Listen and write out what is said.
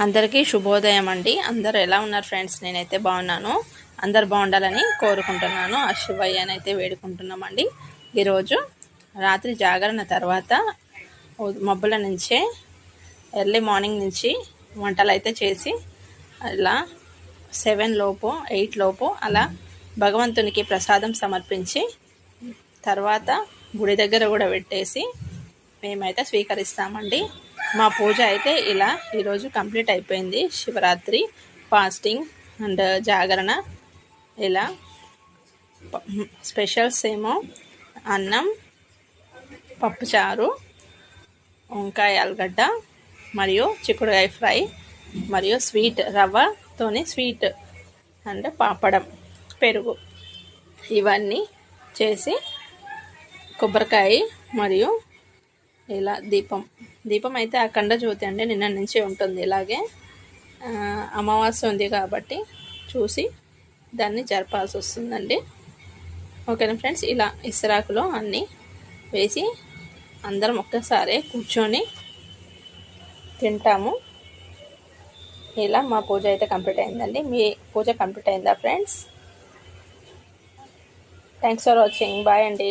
అందరికీ శుభోదయం అండి. అందరూ ఎలా ఉన్నారు ఫ్రెండ్స్? నేనైతే బాగున్నాను. అందరు బాగుండాలని కోరుకుంటున్నాను. ఆ శివయ్యని అయితే వేడుకుంటున్నామండి. ఈరోజు రాత్రి జాగరణ తర్వాత మబ్బుల నుంచే ఎర్లీ మార్నింగ్ నుంచి వంటలు అయితే చేసి అలా 7 లోపు 8 లోపు అలా భగవంతునికి ప్రసాదం సమర్పించి తర్వాత గుడి దగ్గర కూడా పెట్టేసి మేమైతే స్వీకరిస్తామండి. మా పూజ అయితే ఇలా ఈరోజు కంప్లీట్ అయిపోయింది. శివరాత్రి ఫాస్టింగ్ అండ్ జాగరణ ఇలా స్పెషల్స్ ఏమో అన్నం, పప్పుచారు, వంకాయ ఆలుగడ్డ మరియు చిక్కుడుకాయ ఫ్రై మరియు స్వీట్ రవ్వతోని స్వీట్ అండ్ పాపడం, పెరుగు ఇవన్నీ చేసి కొబ్బరికాయ మరియు ఇలా దీపం అయితే అఖండ జ్యోతి అండి నిన్న నుంచి ఉంటుంది. ఇలాగే అమావాస్య ఉంది కాబట్టి చూసి దాన్ని జరపాల్సి వస్తుందండి. ఓకేనా ఫ్రెండ్స్? ఇలా ఇస్రాకులో అన్నీ వేసి అందరం ఒక్కసారి కూర్చొని తింటాము. ఇలా మా పూజ అయితే కంప్లీట్ అయిందండి. మీ పూజ కంప్లీట్ అయిందా friends? Thanks for watching. Bye అండి.